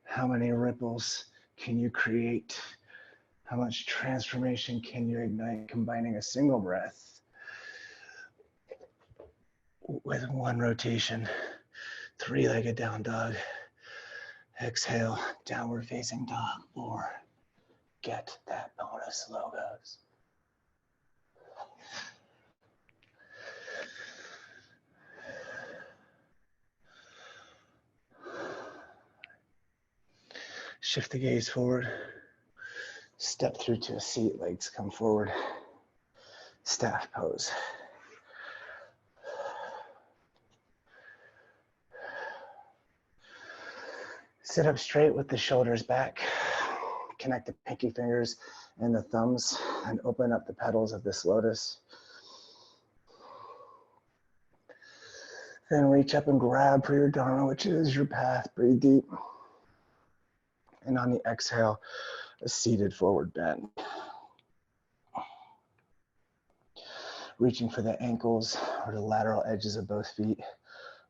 How many ripples can you create? How much transformation can you ignite combining a single breath with one rotation? Three-legged down dog. Exhale, downward facing dog, or get that bonus logos. Shift the gaze forward. Step through to a seat, legs come forward. Staff pose. Sit up straight with the shoulders back. Connect the pinky fingers and the thumbs and open up the petals of this lotus. Then reach up and grab for your dharma, which is your path. Breathe deep. And on the exhale, a seated forward bend. Reaching for the ankles or the lateral edges of both feet,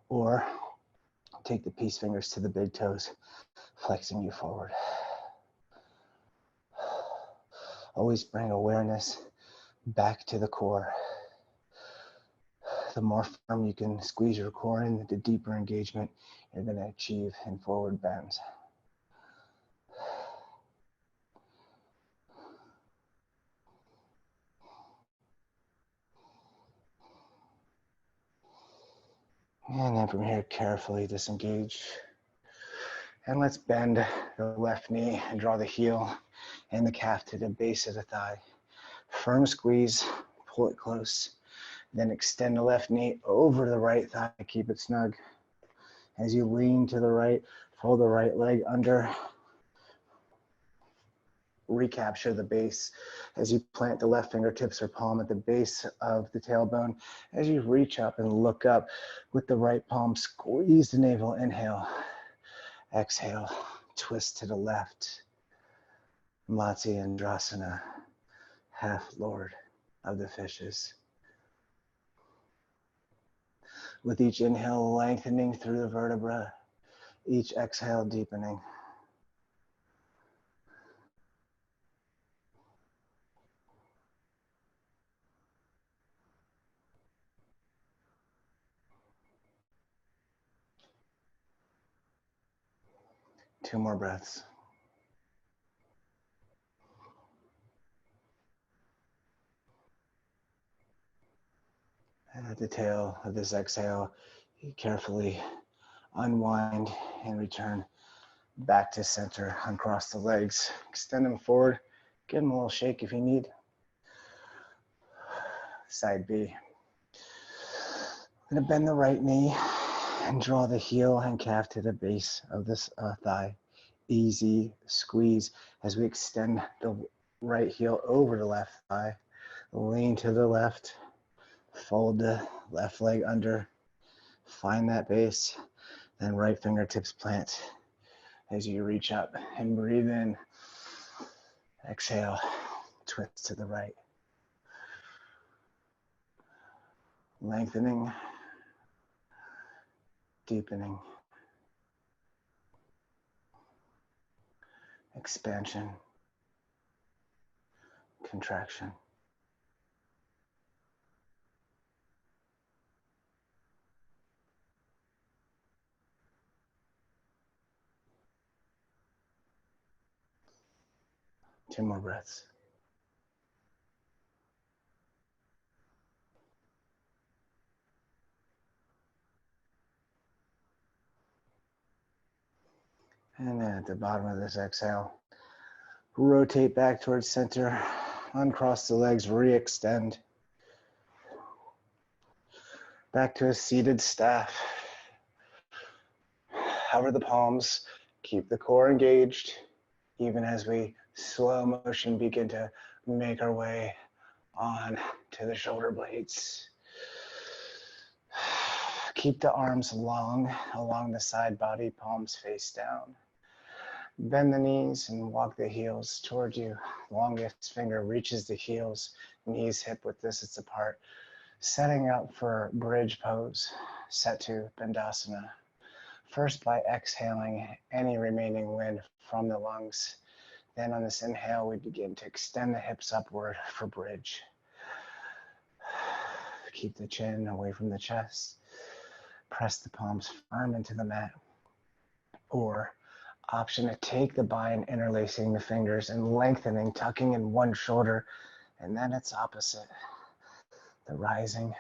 or take the peace fingers to the big toes, flexing you forward. Always bring awareness back to the core. The more firm you can squeeze your core in, the deeper engagement you're going to achieve in forward bends. And then from here, carefully disengage. And let's bend the left knee and draw the heel and the calf to the base of the thigh. Firm squeeze, pull it close. Then extend the left knee over the right thigh, keep it snug. As you lean to the right, fold the right leg under. Recapture the base as you plant the left fingertips or palm at the base of the tailbone. As you reach up and look up with the right palm, squeeze the navel, inhale. Exhale, twist to the left. Matsyendrasana, half lord of the fishes. With each inhale, lengthening through the vertebra, each exhale, deepening. Two more breaths. And at the tail of this exhale, you carefully unwind and return back to center. Uncross the legs, extend them forward. Give them a little shake if you need. Side B. I'm gonna bend the right knee and draw the heel and calf to the base of this thigh. Easy squeeze as we extend the right heel over the left thigh. Lean to the left, fold the left leg under, find that base, then right fingertips plant as you reach up and breathe in. Exhale, twist to the right. Lengthening, deepening, expansion, contraction. Two more breaths. And then at the bottom of this exhale, rotate back towards center, uncross the legs, re-extend. Back to a seated staff. Hover the palms, keep the core engaged, even as we slow motion begin to make our way on to the shoulder blades. Keep the arms long along the side body, palms face down. Bend the knees and walk the heels toward you. Longest finger reaches the heels, knees hip width distance apart. Setting up for bridge pose, Setu Bandhasana. First by exhaling any remaining wind from the lungs. Then on this inhale, we begin to extend the hips upward for bridge. Keep the chin away from the chest. Press the palms firm into the mat. Or option to take the bind, interlacing the fingers and lengthening, tucking in one shoulder. And then it's opposite, the rising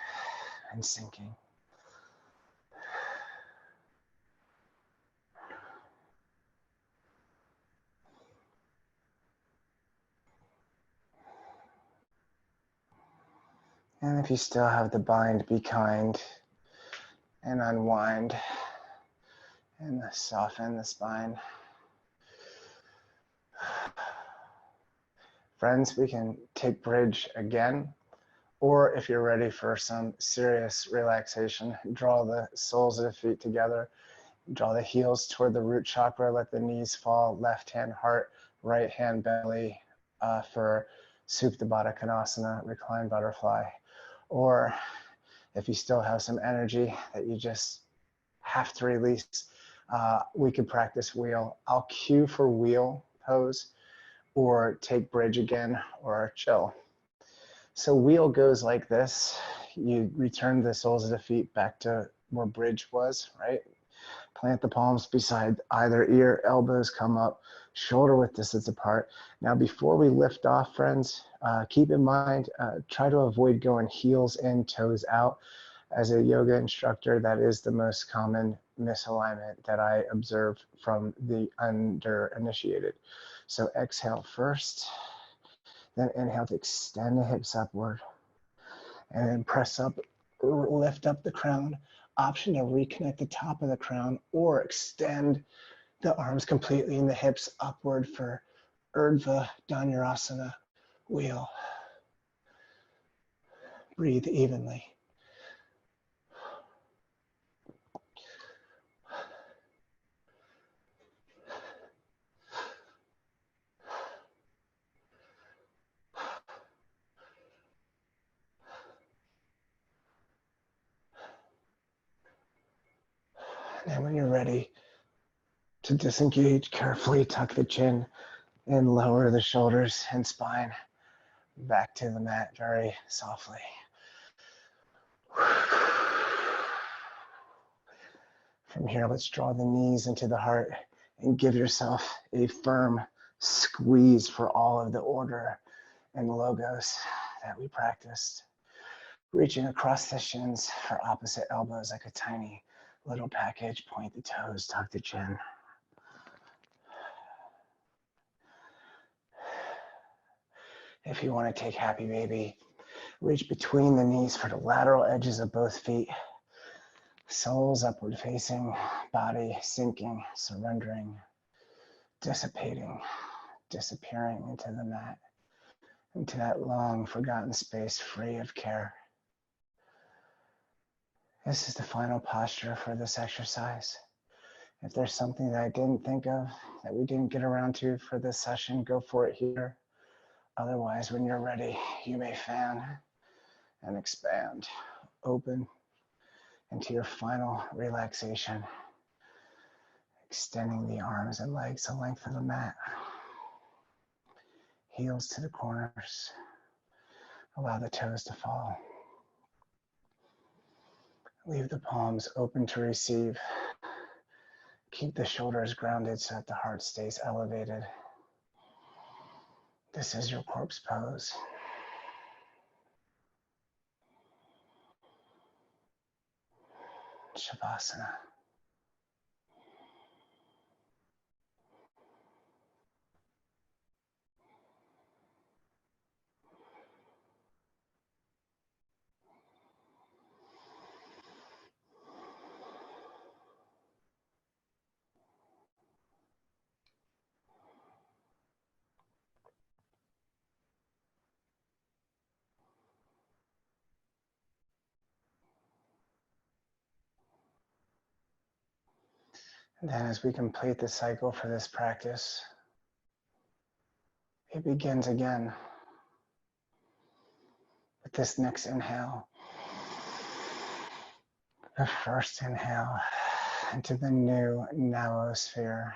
and sinking. And if you still have the bind, be kind and unwind and soften the spine. Friends, we can take bridge again, or if you're ready for some serious relaxation, draw the soles of the feet together, draw the heels toward the root chakra, let the knees fall, left hand heart, right hand belly for Supta Baddha Konasana, reclined butterfly. Or if you still have some energy that you just have to release, we could practice wheel. I'll cue for wheel pose, or take bridge again, or chill. So wheel goes like this. You return the soles of the feet back to where bridge was, right? Plant the palms beside either ear, elbows come up, shoulder width distance apart. Now, before we lift off, friends, keep in mind, try to avoid going heels in, toes out. As a yoga instructor, that is the most common misalignment that I observe from the under-initiated. So exhale first, then inhale to extend the hips upward, and then press up, lift up the crown. Option to reconnect the top of the crown or extend the arms completely in the hips upward for Urdhva Dhanurasana wheel. Breathe evenly. And when you're ready to disengage, carefully tuck the chin and lower the shoulders and spine back to the mat very softly. From here, let's draw the knees into the heart and give yourself a firm squeeze for all of the order and logos that we practiced. Reaching across the shins for opposite elbows like a tiny little package. Point the toes, tuck the chin. If you want to take happy baby, reach between the knees for the lateral edges of both feet. Soles upward facing, body sinking, surrendering, dissipating, disappearing into the mat, into that long forgotten space free of care. This is the final posture for this exercise. If there's something that I didn't think of, that we didn't get around to for this session, go for it here. Otherwise, when you're ready, you may fan and expand, open into your final relaxation, extending the arms and legs the length of the mat, heels to the corners. Allow the toes to fall. Leave the palms open to receive. Keep the shoulders grounded so that the heart stays elevated. This is your corpse pose. Shavasana. And then as we complete the cycle for this practice, it begins again with this next inhale. The first inhale into the new Nowosphere,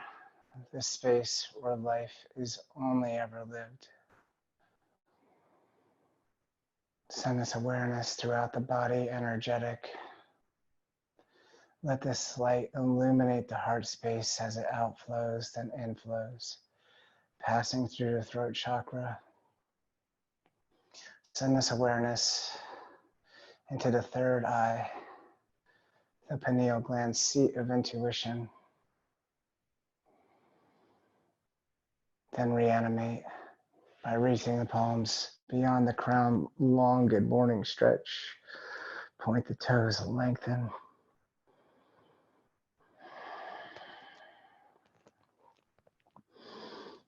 the space where life is only ever lived. Send this awareness throughout the body, energetic. Let this light illuminate the heart space as it outflows, then inflows, passing through the throat chakra. Send this awareness into the third eye, the pineal gland seat of intuition. Then reanimate by reaching the palms beyond the crown. Long good morning stretch. Point the toes, lengthen.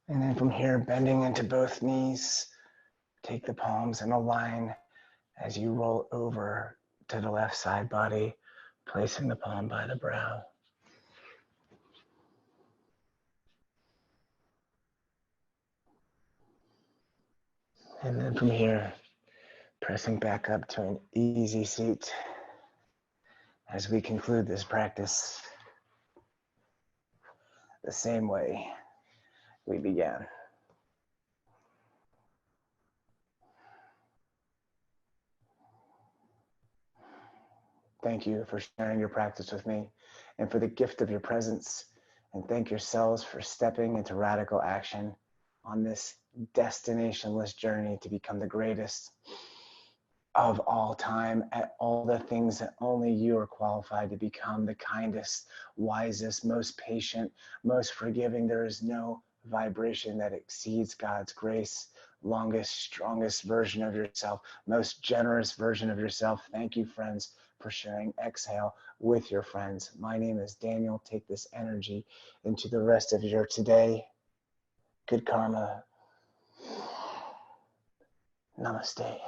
And then from here, bending into both knees, take the palms and align as you roll over to the left side body, placing the palm by the brow. And then from here, pressing back up to an easy seat as we conclude this practice the same way we began. Thank you for sharing your practice with me and for the gift of your presence. And thank yourselves for stepping into radical action on this destinationless journey to become the greatest of all time at all the things that only you are qualified to become: the kindest, wisest, most patient, most forgiving. There is no vibration that exceeds God's grace. Longest, strongest version of yourself, most generous version of yourself. Thank you, friends, for sharing Exhale with your friends. My name is Daniel. Take this energy into the rest of your today. Good karma. Namaste.